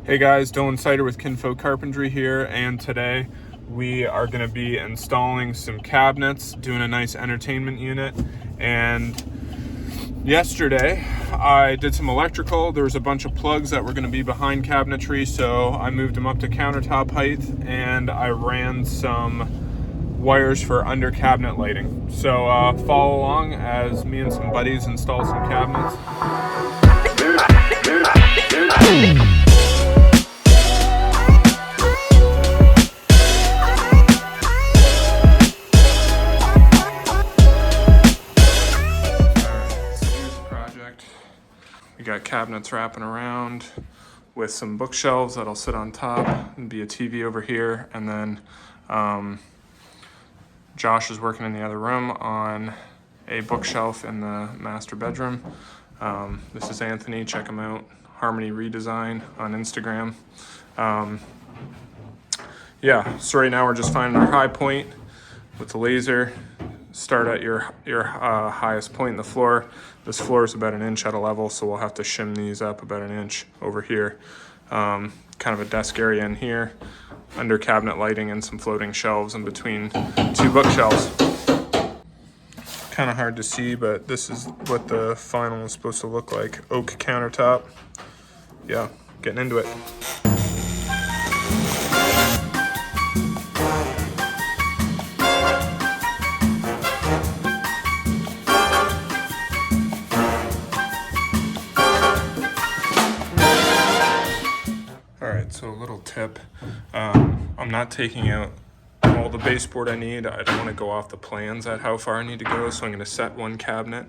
Hey guys, Dylan Sider with Kinfolk Carpentry here, and today we are going to be installing some cabinets, doing a nice entertainment unit. And yesterday I did some electrical. There was a bunch of plugs that were going to be behind cabinetry, so I moved them up to countertop height and I ran some wires for under cabinet lighting. So follow along as me and some buddies install some cabinets. We got cabinets wrapping around with some bookshelves that'll sit on top and be a TV over here. And then Josh is working in the other room on a bookshelf in the master bedroom. This is Anthony, check him out. Harmony Redesign on Instagram. Yeah, so right now we're just finding our high point with the laser. Start at your highest point in the floor. This floor is about 1 inch at a level, so we'll have to shim these up about 1 inch over here. Kind of a desk area in here, under cabinet lighting and some floating shelves in between 2 bookshelves. Kind of hard to see, but this is what the final is supposed to look like. Oak countertop. Yeah, getting into it. So a little tip, I'm not taking out all the baseboard I need. I don't want to go off the plans at how far I need to go, so I'm going to set one cabinet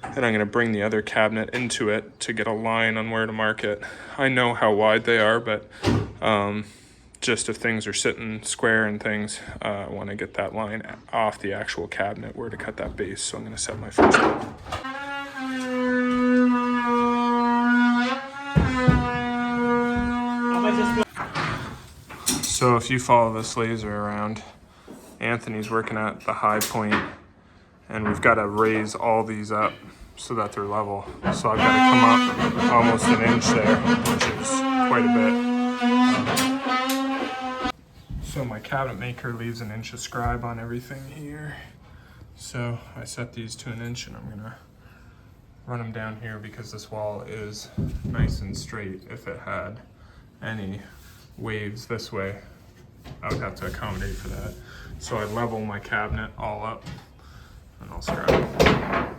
and I'm going to bring the other cabinet into it to get a line on where to mark it. I know how wide they are, but just if things are sitting square and things, I want to get that line off the actual cabinet where to cut that base, so I'm going to set my first one. So if you follow this laser around, Anthony's working at the high point, and we've got to raise all these up so that they're level. So I've got to come up almost 1 inch there, which is quite a bit. So my cabinet maker leaves 1 inch of scribe on everything here. So I set these to 1 inch, and I'm gonna run them down here because this wall is nice and straight. If it had any waves this way, I would have to accommodate for that. So I level my cabinet all up and I'll scribe it.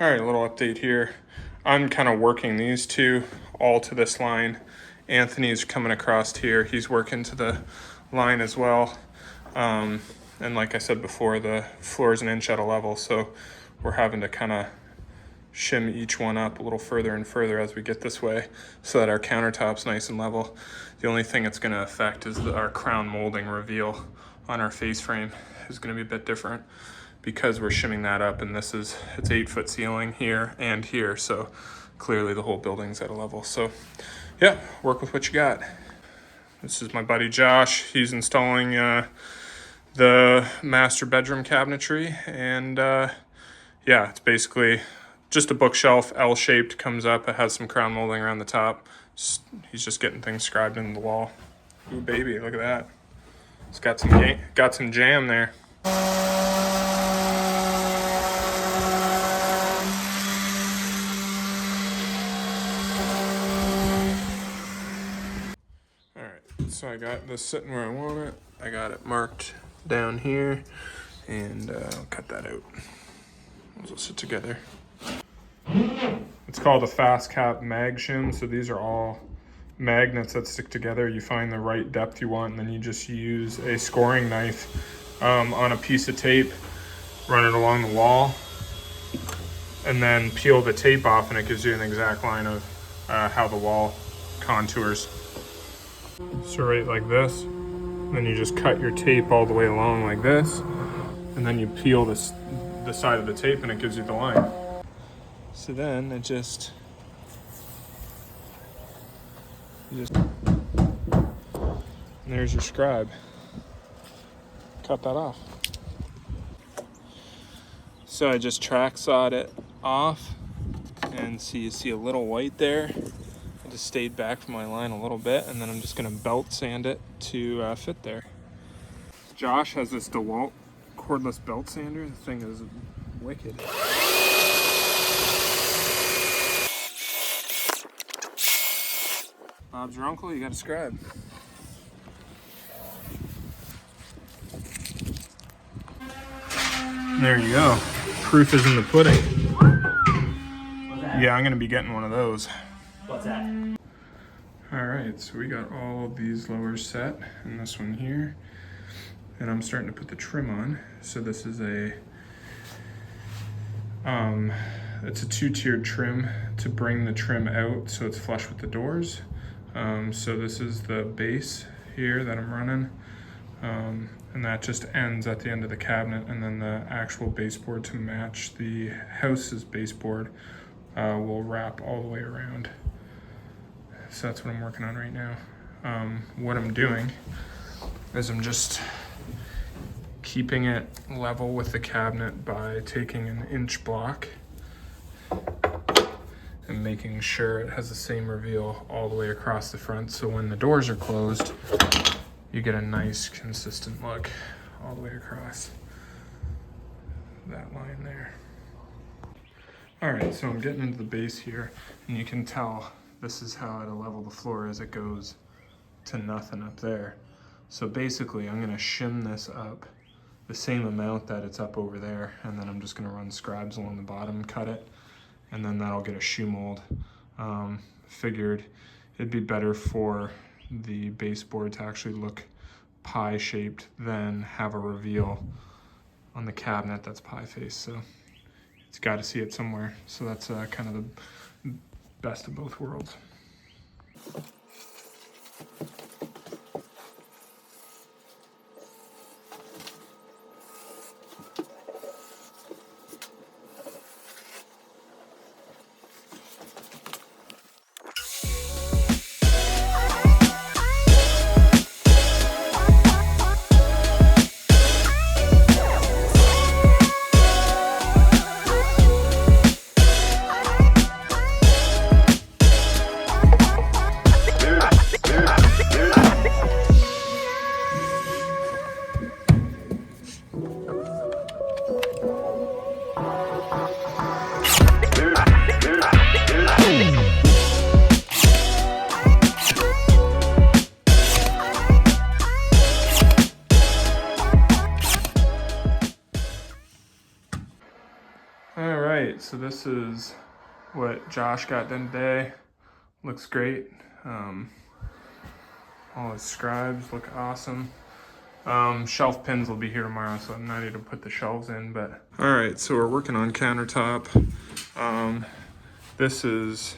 All right, a little update here. I'm kind of working these two all to this line. Anthony's coming across here. He's working to the line as well. And like I said before, the floor is 1 inch at a level, so we're having to kind of shim each one up a little further and further as we get this way so that our countertop's nice and level. The only thing it's going to affect is our crown molding reveal on our face frame is going to be a bit different, because we're shimming that up, and it's 8-foot ceiling here and here, so clearly the whole building's at a level. So yeah, work with what you got. This is my buddy Josh. He's installing the master bedroom cabinetry, and yeah, it's basically just a bookshelf, L-shaped, comes up. It has some crown molding around the top. He's just getting things scribed into the wall. Ooh baby, look at that. It's got some jam there. So I got this sitting where I want it. I got it marked down here, and I'll cut that out. Those will sit together. It's called a fast Cap Mag Shim. So these are all magnets that stick together. You find the right depth you want, and then you just use a scoring knife on a piece of tape, run it along the wall, and then peel the tape off, and it gives you an exact line of how the wall contours. So right like this, then you just cut your tape all the way along like this, and then you peel the side of the tape and it gives you the line. So then it just and there's your scribe. Cut that off. So I just track sawed it off, and so you see a little white there. I just stayed back from my line a little bit, and then I'm just gonna belt sand it to fit there. Josh has this DeWalt cordless belt sander. The thing is wicked. Bob's your uncle, you got a scribe. There you go. Proof is in the pudding. Yeah, I'm gonna be getting one of those. What's that? All right, so we got all of these lowers set, and this one here. And I'm starting to put the trim on. So this is it's a 2-tiered trim to bring the trim out so it's flush with the doors. So this is the base here that I'm running. And that just ends at the end of the cabinet, and then the actual baseboard to match the house's baseboard will wrap all the way around. So that's what I'm working on right now. What I'm doing is I'm just keeping it level with the cabinet by taking an inch block and making sure it has the same reveal all the way across the front, so when the doors are closed, you get a nice consistent look all the way across that line there. All right, so I'm getting into the base here, and you can tell this is how at a level the floor is. It goes to nothing up there. So basically I'm gonna shim this up the same amount that it's up over there, and then I'm just gonna run scribes along the bottom, cut it, and then that'll get a shoe mold. Figured it'd be better for the baseboard to actually look pie shaped than have a reveal on the cabinet that's pie face. So it's got to see it somewhere. So that's kind of the best of both worlds. All right, so this is what Josh got done today. Looks great. All his scribes look awesome. Shelf pins will be here tomorrow, so I'm not able to put the shelves in, but. All right, so we're working on countertop. This is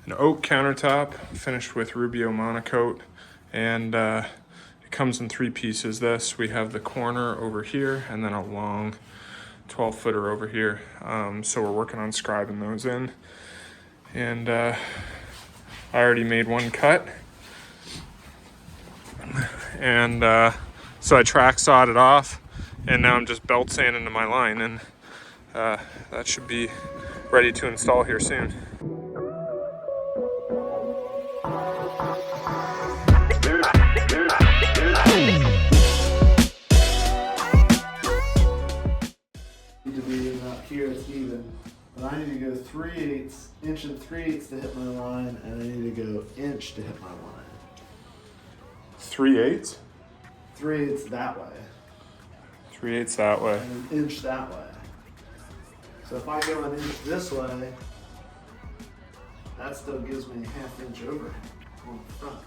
an oak countertop finished with Rubio monocoat, and it comes in 3 pieces. We have the corner over here, and then a long 12-footer over here. So we're working on scribing those in, and I already made one cut, and so I track sawed it off, and now I'm just belt sanding to my line, and that should be ready to install here soon. To be about here, it's even, but I need to go 3/8, inch and 3/8 to hit my line, and I need to go inch to hit my line. 3/8? 3/8 that way. 3/8 that way. And an inch that way. So if I go an inch this way, that still gives me a 1/2 inch over on the front.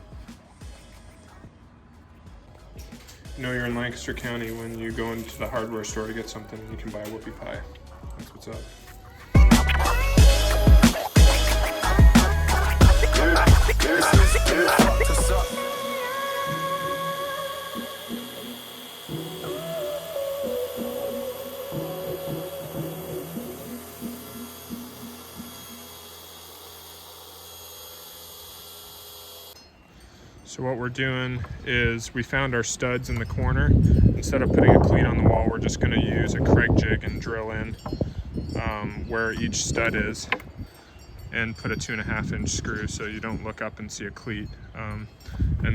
You know you're in Lancaster County when you go into the hardware store to get something and you can buy a whoopie pie. That's what's up. So what we're doing is we found our studs in the corner. Instead of putting a cleat on the wall, we're just going to use a Craig jig and drill in where each stud is, and put a 2.5-inch screw so you don't look up and see a cleat. And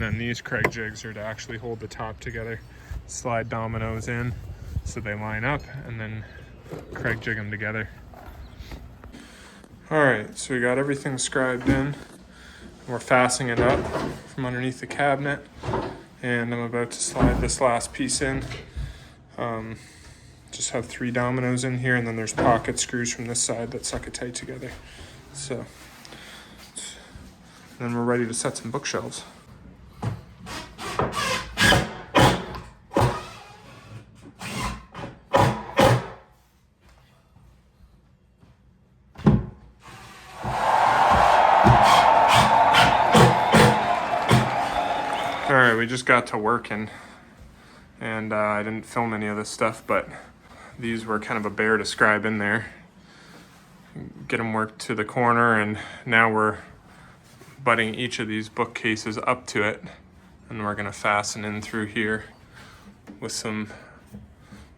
then these Craig jigs are to actually hold the top together. Slide dominoes in so they line up, and then Craig jig them together. All right, so we got everything scribed in. We're fastening it up from underneath the cabinet, and I'm about to slide this last piece in. Just have 3 dominoes in here, and then there's pocket screws from this side that suck it tight together. So then we're ready to set some bookshelves. All right, we just got to working, and I didn't film any of this stuff, but these were kind of a bear to scribe in there. Get them worked to the corner, and now we're butting each of these bookcases up to it, and we're gonna fasten in through here with some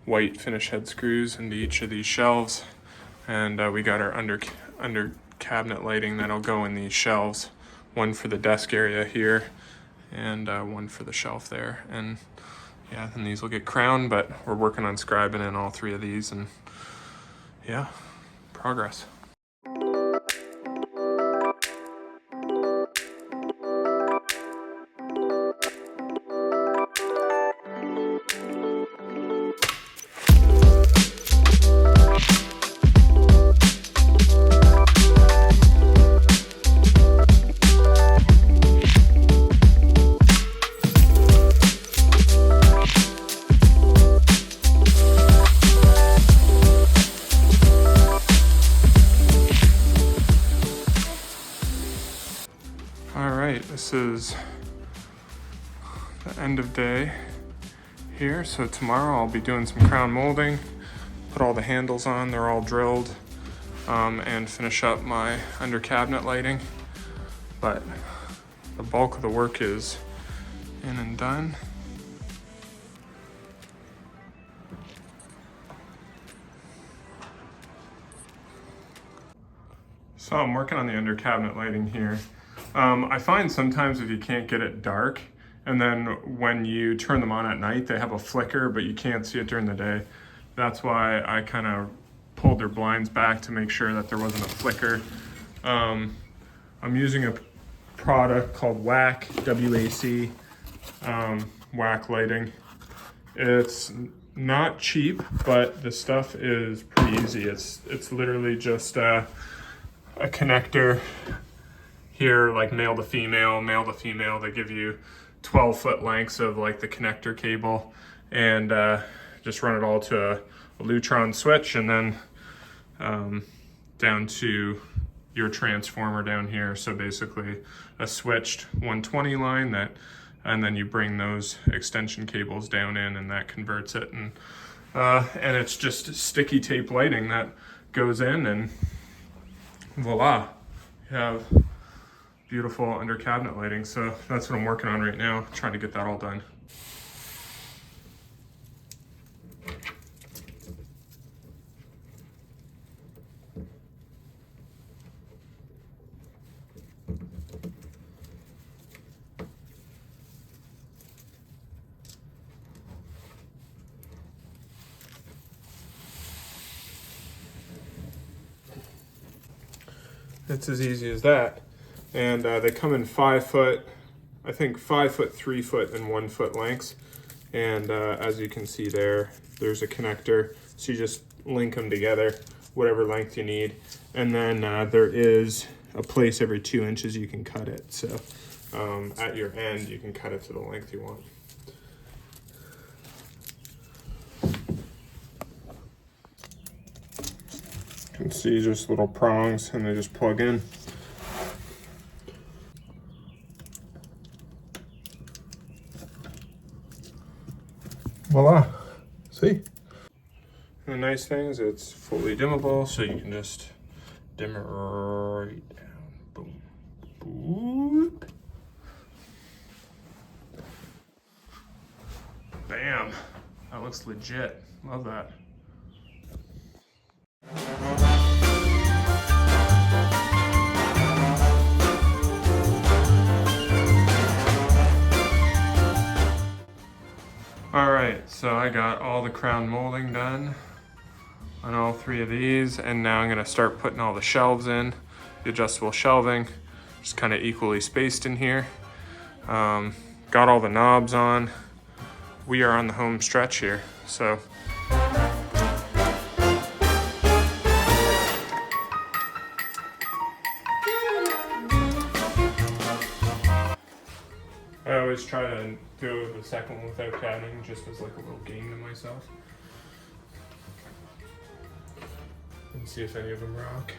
white finish head screws into each of these shelves. And we got our under cabinet lighting that'll go in these shelves, one for the desk area here and one for the shelf there. And yeah, and these will get crowned, but we're working on scribing in all 3 of these, and yeah, progress. This is the end of day here. So tomorrow I'll be doing some crown molding, put all the handles on, they're all drilled, and finish up my under cabinet lighting. But the bulk of the work is in and done. So I'm working on the under cabinet lighting here. I find sometimes if you can't get it dark, and then when you turn them on at night, they have a flicker, but you can't see it during the day. That's why I kind of pulled their blinds back to make sure that there wasn't a flicker. I'm using a product called WAC, W-A-C, WAC lighting. It's not cheap, but the stuff is pretty easy. It's literally just a connector here, like male to female. They give you 12-foot lengths of like the connector cable, and just run it all to a Lutron switch, and then down to your transformer down here. So basically a switched 120 line and then you bring those extension cables down in, and that converts it, and it's just sticky tape lighting that goes in, and voila, you have beautiful under cabinet lighting. So that's what I'm working on right now, trying to get that all done. It's as easy as that. And they come in 5 foot, I think 5 foot, 3 foot, and 1 foot lengths. And as you can see there's a connector. So you just link them together, whatever length you need. And then there is a place every 2 inches you can cut it. So at your end, you can cut it to the length you want. You can see just little prongs, and they just plug in. Voila. See? And the nice thing is it's fully dimmable, so you can just dim it right down. Boom. Boop. looks legit. Love that. All right, so I got all the crown molding done on all 3 of these, and now I'm gonna start putting all the shelves in, the adjustable shelving, just kind of equally spaced in here. Got all the knobs on. We are on the home stretch here, so. I always try to do the second one without counting, just as like a little game to myself. And see if any of them rock.